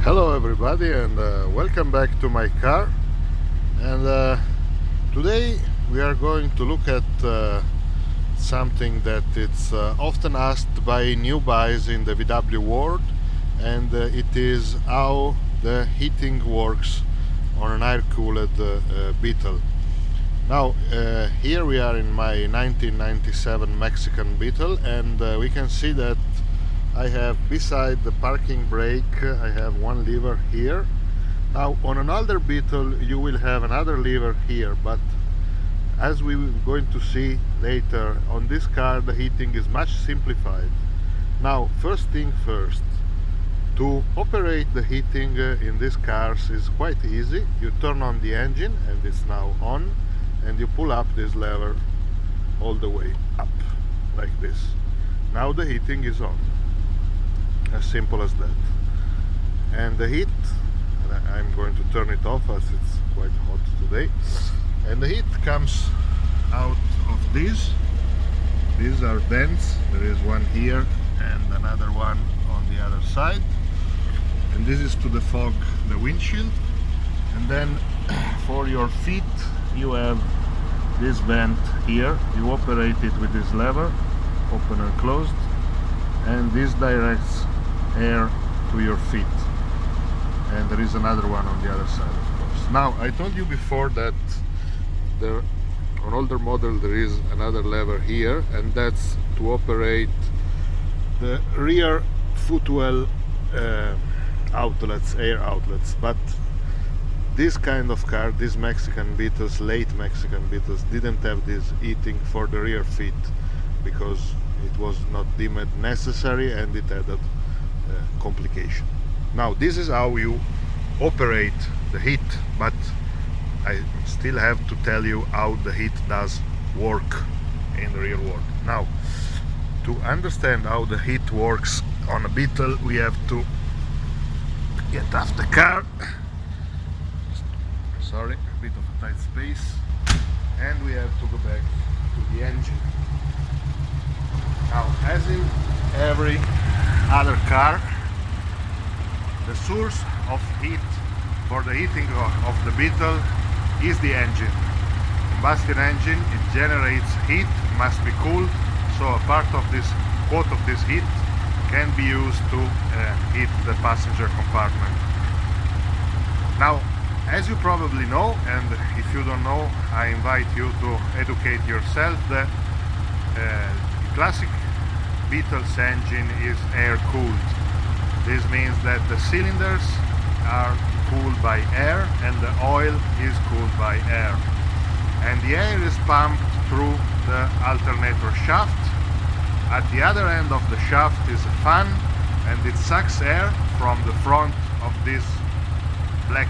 Hello everybody, and welcome back to my car. And today we are going to look at something that it's often asked by new buys in the VW world, and it is how the heating works on an air-cooled Beetle. Now here we are in my 1997 Mexican Beetle, and we can see that I have, beside the parking brake, I have one lever here. Now on an older Beetle you will have another lever here, but as we are going to see later, on this car the heating is much simplified. Now first thing first, to operate the heating in these cars is quite easy. You turn on the engine and it's now on, and you pull up this lever all the way up like this. Now the heating is on. As simple as that. And the heat, I'm going to turn it off as it's quite hot today, and the heat comes out of these are vents. There is one here and another one on the other side, and this is to defog the windshield. And then for your feet you have this vent here. You operate it with this lever, open and closed, and this directs air to your feet, and there is another one on the other side, of course. Now I told you before that on older model there is another lever here, and that's to operate the rear footwell outlets, air outlets. But this kind of car, these Mexican Beetles, late Mexican Beetles, didn't have this heating for the rear feet because it was not deemed necessary, and it added complication. Now this is how you operate the heat, but I still have to tell you how the heat does work in the real world. Now, to understand how the heat works on a Beetle, we have to get off the car. Sorry, a bit of a tight space, and we have to go back to the engine. Now, as in every other car, the source of heat for the heating of the Beetle is the engine. Combustion engine, it generates heat, must be cooled, so a part of this quote of this heat can be used to heat the passenger compartment. Now, as you probably know, and if you don't know, I invite you to educate yourself, the classic Beetle's engine is air-cooled. This means that the cylinders are cooled by air and the oil is cooled by air. And the air is pumped through the alternator shaft. At the other end of the shaft is a fan, and it sucks air from the front of this black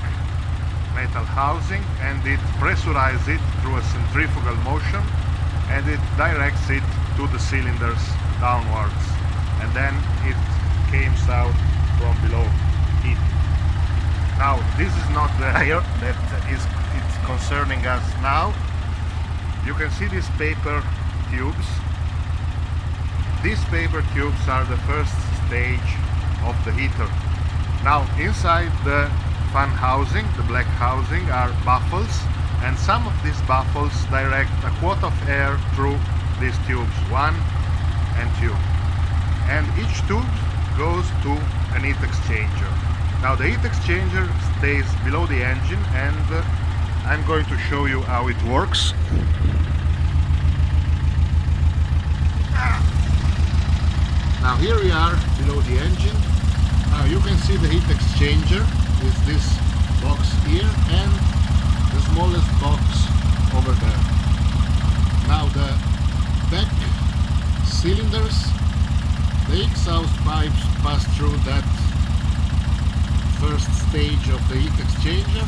metal housing, and it pressurizes it through a centrifugal motion, and it directs it to the cylinders downwards, and then it comes out from below heat. Now this is not the air that it's concerning us now. You can see these paper tubes. These paper tubes are the first stage of the heater. Now inside the fan housing, the black housing, are baffles, and some of these baffles direct a quart of air through these tubes, 1 and 2, and each tube goes to an heat exchanger. Now the heat exchanger stays below the engine, and I'm going to show you how it works. Now here we are below the engine. Now you can see the heat exchanger with this box here and the smallest box over there. Now the back cylinders, the exhaust pipes pass through that first stage of the heat exchanger,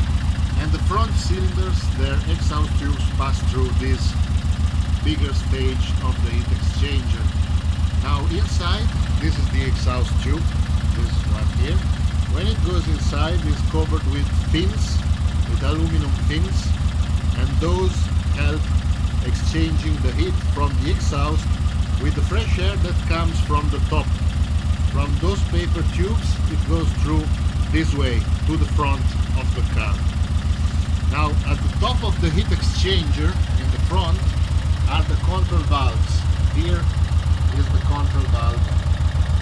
and the front cylinders, their exhaust tubes pass through this bigger stage of the heat exchanger. Now inside, this is the exhaust tube, this one here. When it goes inside, it's covered with fins, with aluminum fins, and those help exchanging the heat from the exhaust with the fresh air that comes from the top. From those paper tubes, it goes through this way to the front of the car. Now at the top of the heat exchanger in the front are the control valves. Here is the control valve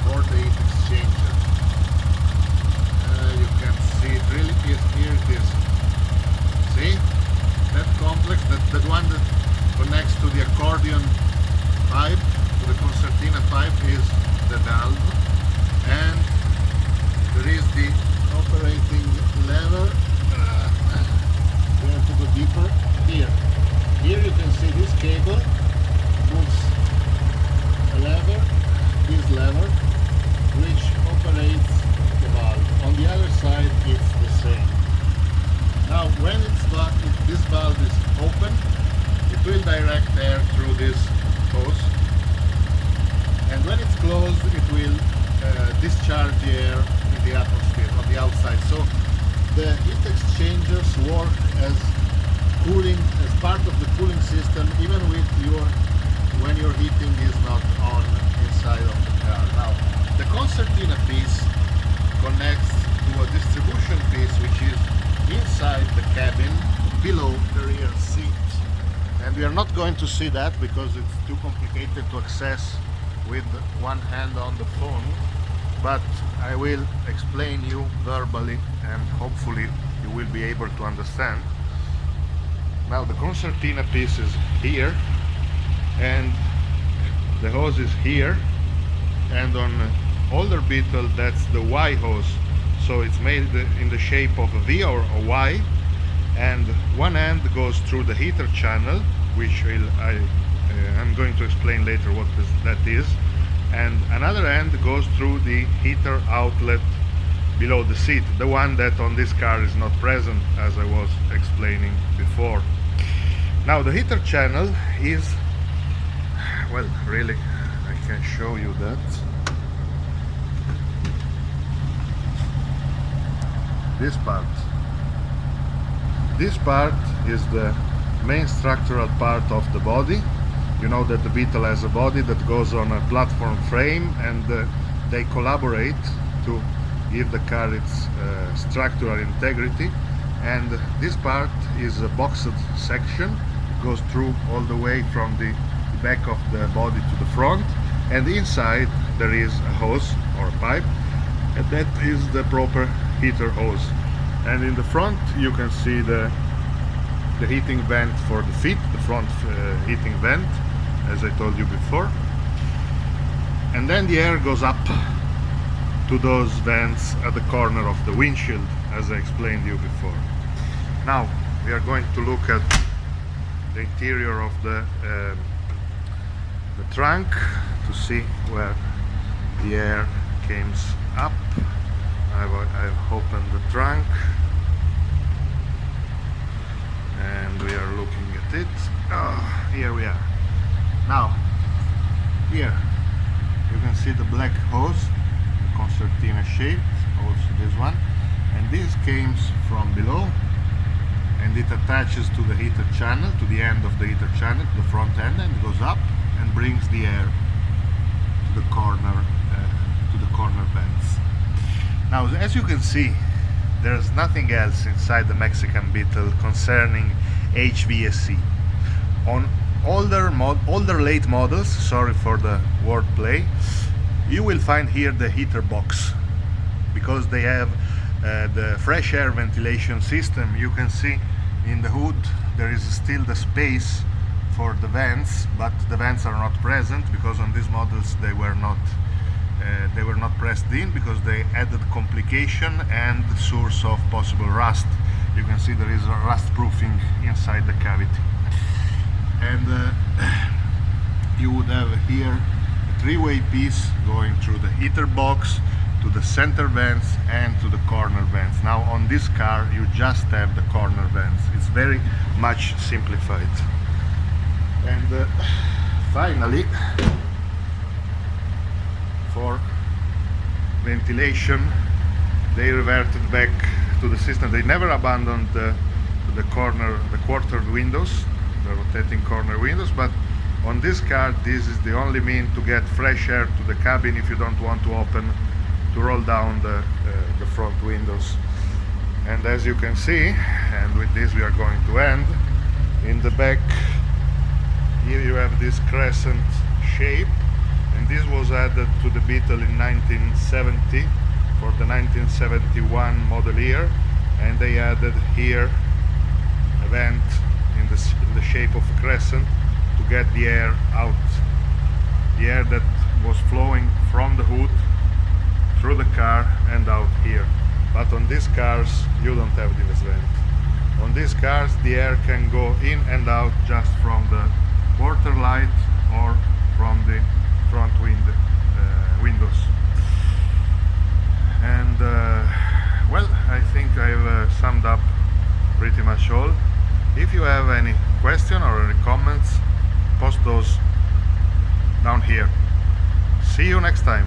for the heat exchanger. You can see it really is, here it is. See? That complex, that one that connects to the accordion pipe, to the concertina pipe, is the valve. And there is the operating lever. We have to go deeper. Here you can see this cable moves a lever, this lever, which operates the valve. On the other side it's the same. Now when this valve is open, it will direct air through this hose, and when it's closed it will discharge the air in the atmosphere on the outside. So the heat exchangers work as cooling, as part of the cooling system, even with when your heating is not on inside of the car. Now the concertina piece connects to a distribution piece which is inside the cabin below the rear seat, and we are not going to see that because it's too complicated to access with one hand on the phone, but I will explain you verbally and hopefully you will be able to understand. Now the concertina piece is here and the hose is here, and on older Beetle that's the Y hose, so it's made in the shape of a V or a Y, and one end goes through the heater channel, which I'm going to explain later what that is, and another end goes through the heater outlet below the seat, the one that on this car is not present, as I was explaining before. Now the heater channel is, well, really I can show you that. This part is the main structural part of the body. You know that the Beetle has a body that goes on a platform frame, and they collaborate to give the car its structural integrity. And this part is a boxed section. It goes through all the way from the back of the body to the front, and inside there is a hose or a pipe, and that is the proper heater hose. And in the front you can see the heating vent for the feet, the front heating vent, as I told you before, and then the air goes up to those vents at the corner of the windshield, as I explained you before. Now we are going to look at the interior of the trunk to see where the air comes up. I've opened the trunk and we are looking at it. Here we are. Now here you can see the black hose, the concertina shape, also this one, and this comes from below and it attaches to the heater channel, to the end of the heater channel, to the front end, and goes up and brings the air to the corner vents. Now, as you can see, there's nothing else inside the Mexican Beetle concerning HVAC. On older late models, sorry for the wordplay, you will find here the heater box, because they have the fresh air ventilation system. You can see in the hood there is still the space for the vents, but the vents are not present because on these models they were not pressed in, because they added complication and source of possible rust. You can see there is a rust proofing inside the cavity, and you would have here a three-way piece going through the heater box to the center vents and to the corner vents. Now on this car you just have the corner vents. It's very much simplified. And finally, for ventilation, they reverted back to the system. They never abandoned the quartered windows, the rotating corner windows, but on this car this is the only mean to get fresh air to the cabin if you don't want to roll down the front windows. And as you can see, and with this we are going to end, in the back here you have this crescent shape, and this was added to the Beetle in 1970 for the 1971 model year, and they added here a vent in the shape of a crescent to get the air out, the air that was flowing from the hood through the car and out here. But on these cars you don't have this vent. On these cars the air can go in and out just from the quarter light or from the front windows. And well, I think I've summed up pretty much all. If you have any question or any comments, post those down here. See you next time.